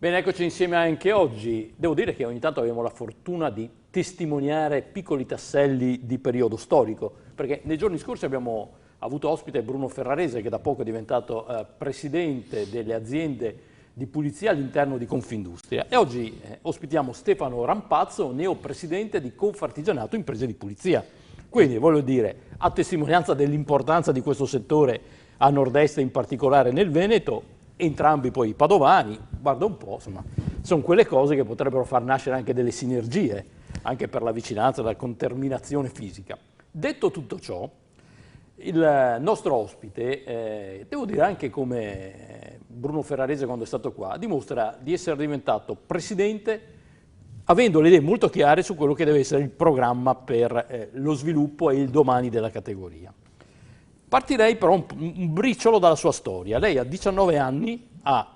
Bene, eccoci insieme anche oggi. Devo dire che ogni tanto abbiamo la fortuna di testimoniare piccoli tasselli di periodo storico, perché nei giorni scorsi abbiamo avuto ospite Bruno Ferrarese, che da poco è diventato presidente delle aziende di pulizia all'interno di Confindustria, e oggi ospitiamo Stefano Rampazzo, neopresidente di Confartigianato Imprese di Pulizia. Quindi voglio dire, a testimonianza dell'importanza di questo settore a nord-est, in particolare nel Veneto, entrambi poi padovani, guarda un po', insomma, sono quelle cose che potrebbero far nascere anche delle sinergie, anche per la vicinanza, la conterminazione fisica. Detto tutto ciò, il nostro ospite, devo dire anche come Bruno Ferrarese quando è stato qua, dimostra di essere diventato presidente avendo le idee molto chiare su quello che deve essere il programma per lo sviluppo e il domani della categoria. Partirei però un briciolo dalla sua storia. Lei a 19 anni ha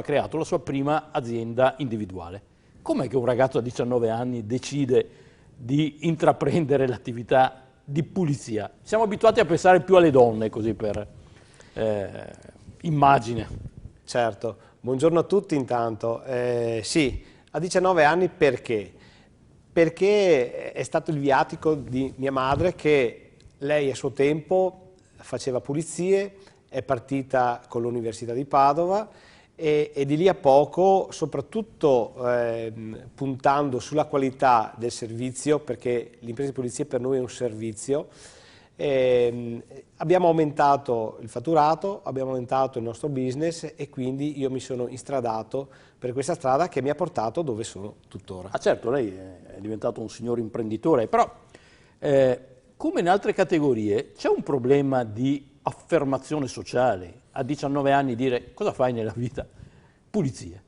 creato la sua prima azienda individuale. Com'è che un ragazzo a 19 anni decide di intraprendere l'attività di pulizia? Siamo abituati a pensare più alle donne, così per immagine. Certo, buongiorno a tutti intanto. Sì, a 19 anni perché? Perché è stato il viatico di mia madre che lei a suo tempo faceva pulizie, è partita con l'Università di Padova e di lì a poco, soprattutto puntando sulla qualità del servizio, perché l'impresa di pulizia per noi è un servizio, abbiamo aumentato il fatturato, abbiamo aumentato il nostro business e quindi io mi sono instradato per questa strada che mi ha portato dove sono tuttora. Ah certo, lei è diventato un signor imprenditore, però come in altre categorie c'è un problema di affermazione sociale. A 19 anni dire cosa fai nella vita? Pulizie.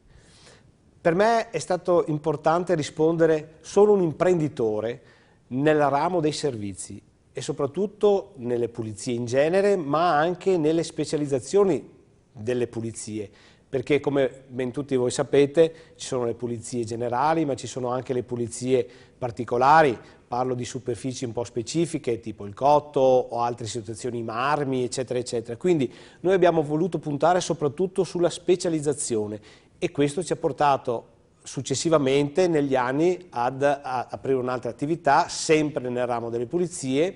Per me è stato importante rispondere sono un imprenditore nel ramo dei servizi e soprattutto nelle pulizie in genere, ma anche nelle specializzazioni delle pulizie, perché come ben tutti voi sapete ci sono le pulizie generali, ma ci sono anche le pulizie particolari, parlo di superfici un po' specifiche tipo il cotto o altre situazioni, marmi eccetera eccetera, quindi noi abbiamo voluto puntare soprattutto sulla specializzazione e questo ci ha portato successivamente negli anni ad aprire un'altra attività sempre nel ramo delle pulizie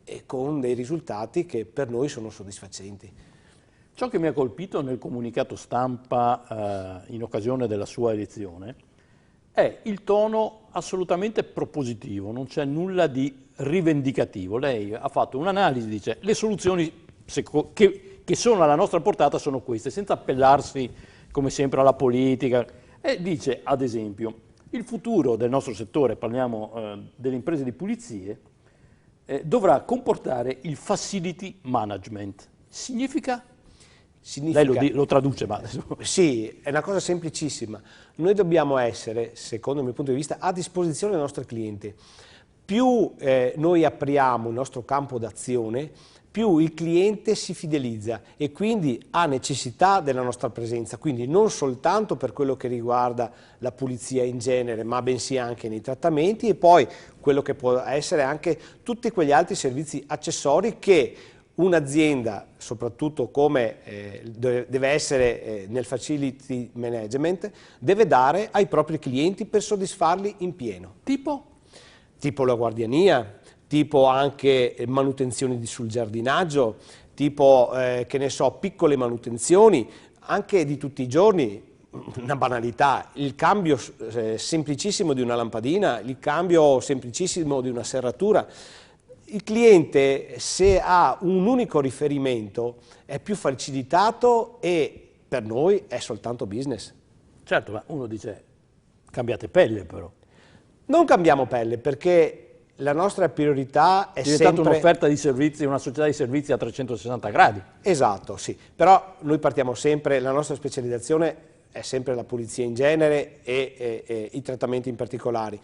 e con dei risultati che per noi sono soddisfacenti. Ciò che mi ha colpito nel comunicato stampa in occasione della sua elezione è il tono assolutamente propositivo, non c'è nulla di rivendicativo. Lei ha fatto un'analisi, dice le soluzioni che sono alla nostra portata sono queste, senza appellarsi come sempre alla politica. E dice, ad esempio, il futuro del nostro settore, parliamo delle imprese di pulizie, dovrà comportare il facility management. Significa? Lei lo traduce, ma sì, è una cosa semplicissima. Noi dobbiamo essere, secondo il mio punto di vista, a disposizione del nostro cliente. Più noi apriamo il nostro campo d'azione, più il cliente si fidelizza e quindi ha necessità della nostra presenza, quindi non soltanto per quello che riguarda la pulizia in genere, ma bensì anche nei trattamenti e poi quello che può essere anche tutti quegli altri servizi accessori che un'azienda, soprattutto come deve essere nel facility management, deve dare ai propri clienti per soddisfarli in pieno. Tipo la guardiania, tipo anche manutenzioni sul giardinaggio, tipo che ne so, piccole manutenzioni, anche di tutti i giorni, una banalità, il cambio semplicissimo di una lampadina, il cambio semplicissimo di una serratura. Il cliente, se ha un unico riferimento, è più facilitato e per noi è soltanto business. Certo, ma uno dice cambiate pelle però. Non cambiamo pelle perché la nostra priorità è diventata sempre un'offerta di servizi, una società di servizi a 360 gradi. Esatto, sì. Però noi partiamo sempre, la nostra specializzazione è sempre la pulizia in genere e i trattamenti in particolari.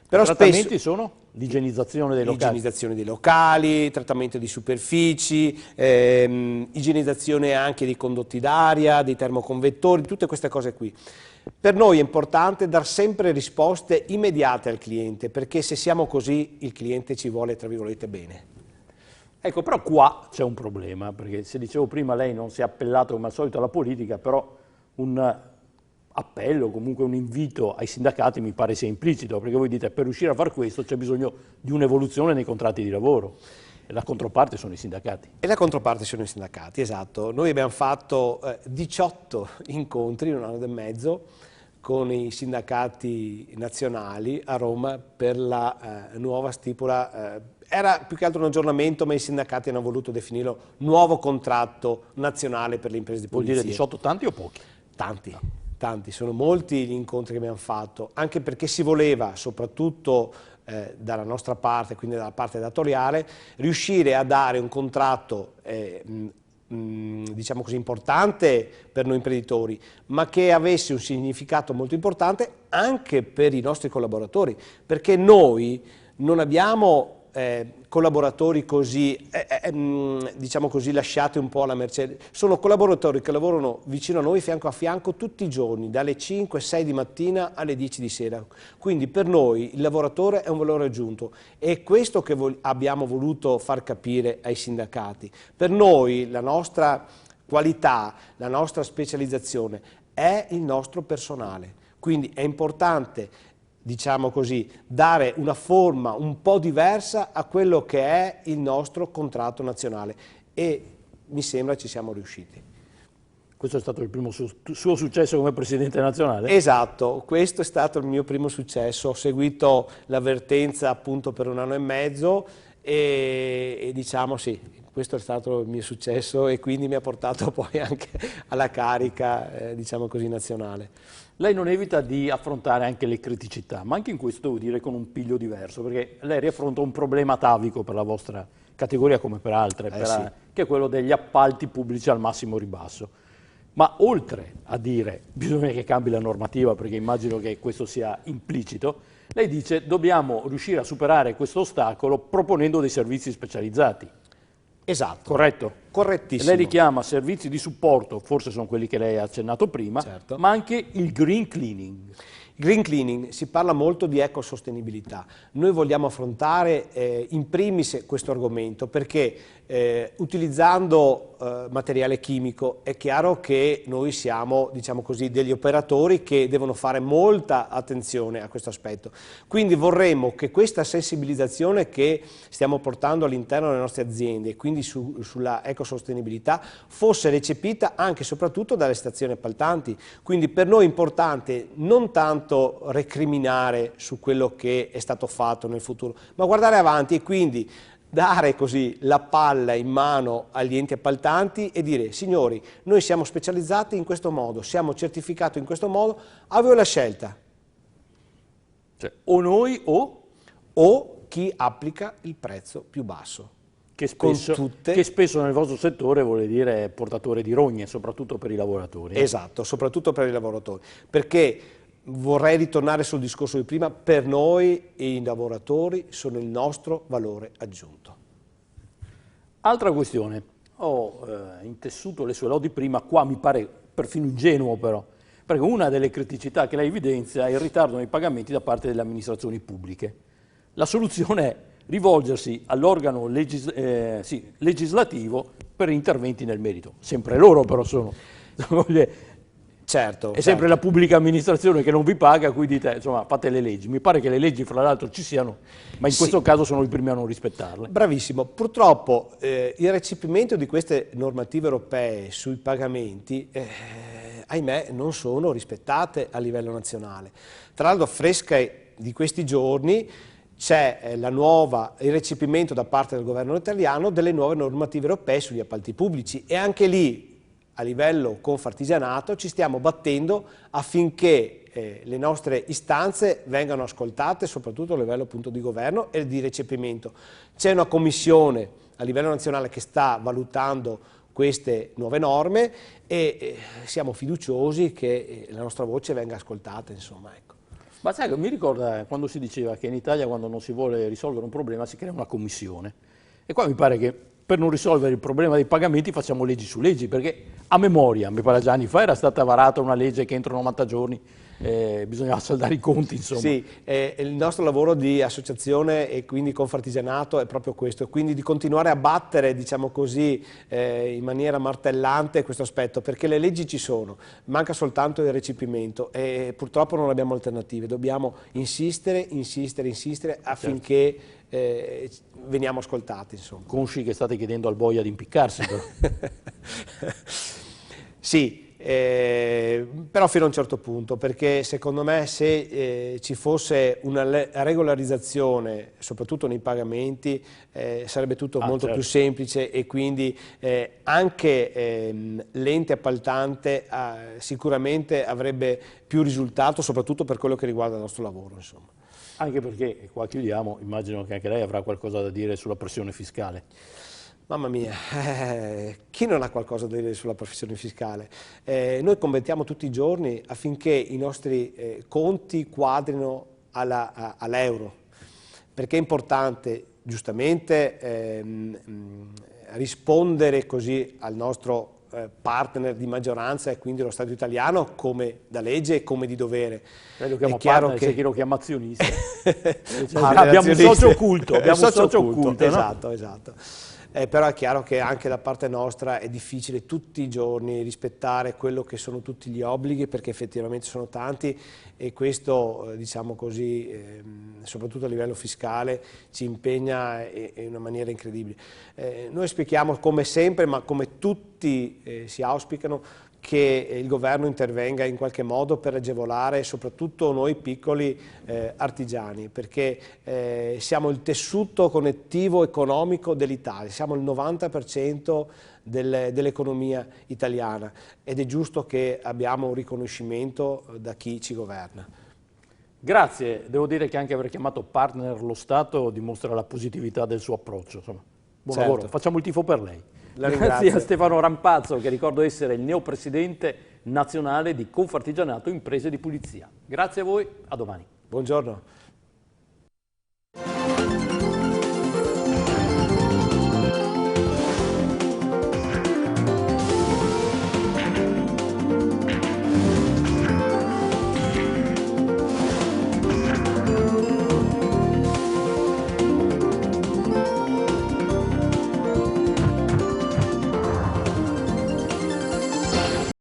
Però i trattamenti sono l'igienizzazione dei locali. L'igienizzazione dei locali, trattamento di superfici, igienizzazione anche dei condotti d'aria, dei termoconvettori, tutte queste cose qui. Per noi è importante dar sempre risposte immediate al cliente, perché se siamo così il cliente ci vuole, tra virgolette, bene. Ecco, però qua c'è un problema, perché se dicevo prima lei non si è appellato come al solito alla politica, però appello, comunque un invito ai sindacati mi pare sia implicito, perché voi dite per riuscire a fare questo c'è bisogno di un'evoluzione nei contratti di lavoro. E la controparte sono i sindacati. E la controparte sono i sindacati, esatto. Noi abbiamo fatto 18 incontri in un anno e mezzo con i sindacati nazionali a Roma per la nuova stipula. Era più che altro un aggiornamento, ma i sindacati hanno voluto definirlo nuovo contratto nazionale per le imprese di polizia. Vuol dire 18 tanti o pochi? Tanti, tanti, sono molti gli incontri che abbiamo fatto, anche perché si voleva, soprattutto dalla nostra parte, quindi dalla parte datoriale, riuscire a dare un contratto diciamo così importante per noi imprenditori, ma che avesse un significato molto importante anche per i nostri collaboratori, perché noi non abbiamo collaboratori così, diciamo così, lasciati un po' alla mercé. Sono collaboratori che lavorano vicino a noi, fianco a fianco, tutti i giorni, dalle 5-6 di mattina alle 10 di sera. Quindi per noi il lavoratore è un valore aggiunto. È questo che abbiamo voluto far capire ai sindacati. Per noi la nostra qualità, la nostra specializzazione è il nostro personale. Quindi è importante, diciamo così, dare una forma un po' diversa a quello che è il nostro contratto nazionale, e mi sembra ci siamo riusciti. Questo è stato il primo suo successo come Presidente nazionale? Esatto, questo è stato il mio primo successo. Ho seguito l'avvertenza appunto per un anno e mezzo e diciamo sì, questo è stato il mio successo e quindi mi ha portato poi anche alla carica, diciamo così, nazionale. Lei non evita di affrontare anche le criticità, ma anche in questo devo dire con un piglio diverso, perché lei riaffronta un problema atavico per la vostra categoria come per altre, Sì. che è quello degli appalti pubblici al massimo ribasso. Ma oltre a dire bisogna che cambi la normativa, perché immagino che questo sia implicito, lei dice dobbiamo riuscire a superare questo ostacolo proponendo dei servizi specializzati. Esatto. Corretto? Correttissimo. Lei li chiama servizi di supporto, forse sono quelli che lei ha accennato prima, certo, ma anche il green cleaning. Green cleaning, si parla molto di ecosostenibilità. Noi vogliamo affrontare in primis questo argomento perché utilizzando materiale chimico è chiaro che noi siamo, diciamo così, degli operatori che devono fare molta attenzione a questo aspetto. Quindi vorremmo che questa sensibilizzazione che stiamo portando all'interno delle nostre aziende, quindi sulla ecosostenibilità, fosse recepita anche e soprattutto dalle stazioni appaltanti. Quindi per noi è importante non tanto recriminare su quello che è stato fatto nel futuro, ma guardare avanti e quindi dare così la palla in mano agli enti appaltanti e dire: signori, noi siamo specializzati in questo modo, siamo certificati in questo modo, a voi la scelta. Cioè, o noi o chi applica il prezzo più basso. Che spesso nel vostro settore vuole dire portatore di rogne, soprattutto per i lavoratori. Esatto, soprattutto per i lavoratori, perché vorrei ritornare sul discorso di prima, per noi i lavoratori sono il nostro valore aggiunto. Altra questione, ho intessuto le sue lodi prima, qua mi pare perfino ingenuo però, perché una delle criticità che lei evidenzia è il ritardo nei pagamenti da parte delle amministrazioni pubbliche. La soluzione è rivolgersi all'organo legislativo per interventi nel merito. Sempre loro però sono. Certo, è sempre la pubblica amministrazione che non vi paga, quindi dite, insomma, fate le leggi. Mi pare che le leggi, fra l'altro, ci siano, ma in questo caso sono i primi a non rispettarle. Bravissimo. Purtroppo il recepimento di queste normative europee sui pagamenti, ahimè, non sono rispettate a livello nazionale. Tra l'altro, fresca di questi giorni, c'è il recepimento da parte del governo italiano delle nuove normative europee sugli appalti pubblici e anche lì, a livello Confartigianato, ci stiamo battendo affinché le nostre istanze vengano ascoltate, soprattutto a livello appunto di governo e di recepimento. C'è una commissione a livello nazionale che sta valutando queste nuove norme e siamo fiduciosi che la nostra voce venga ascoltata, insomma, ecco. Ma sai, mi ricorda quando si diceva che in Italia quando non si vuole risolvere un problema si crea una commissione. E qua mi pare che per non risolvere il problema dei pagamenti facciamo leggi su leggi, perché a memoria, mi pare già anni fa, era stata varata una legge che entro 90 giorni bisognava saldare i conti, insomma. Sì, il nostro lavoro di associazione e quindi Confartigianato è proprio questo, quindi di continuare a battere, diciamo così, in maniera martellante questo aspetto, perché le leggi ci sono, manca soltanto il recepimento e purtroppo non abbiamo alternative, dobbiamo insistere affinché veniamo ascoltati, insomma. Consci che state chiedendo al boia di impiccarsi, però. Sì, però fino a un certo punto, perché secondo me se ci fosse una regolarizzazione, soprattutto nei pagamenti, sarebbe tutto molto certo. più semplice e quindi anche l'ente appaltante sicuramente avrebbe più risultato, soprattutto per quello che riguarda il nostro lavoro, insomma. Anche perché, e qua chiudiamo, immagino che anche lei avrà qualcosa da dire sulla pressione fiscale. Mamma mia, chi non ha qualcosa da dire sulla pressione fiscale? Noi combattiamo tutti i giorni affinché i nostri conti quadrino all'euro, perché è importante giustamente rispondere così al nostro partner di maggioranza e quindi lo Stato italiano come da legge e come di dovere. Lei lo chiama è chiaro partner, che c'è chi lo chiama azionista. abbiamo un socio occulto, no? Esatto, esatto. Però è chiaro che anche da parte nostra è difficile tutti i giorni rispettare quello che sono tutti gli obblighi, perché effettivamente sono tanti e questo, diciamo così, soprattutto a livello fiscale, ci impegna in una maniera incredibile. Noi auspichiamo come sempre, ma come tutti si auspicano, che il governo intervenga in qualche modo per agevolare soprattutto noi piccoli artigiani, perché siamo il tessuto connettivo economico dell'Italia, siamo il 90% dell'economia italiana ed è giusto che abbiamo un riconoscimento da chi ci governa. Grazie, devo dire che anche aver chiamato partner lo Stato dimostra la positività del suo approccio. Insomma, buon lavoro, facciamo il tifo per lei. Grazie a Stefano Rampazzo, che ricordo essere il neopresidente nazionale di Confartigianato Imprese di Pulizia. Grazie a voi, a domani. Buongiorno.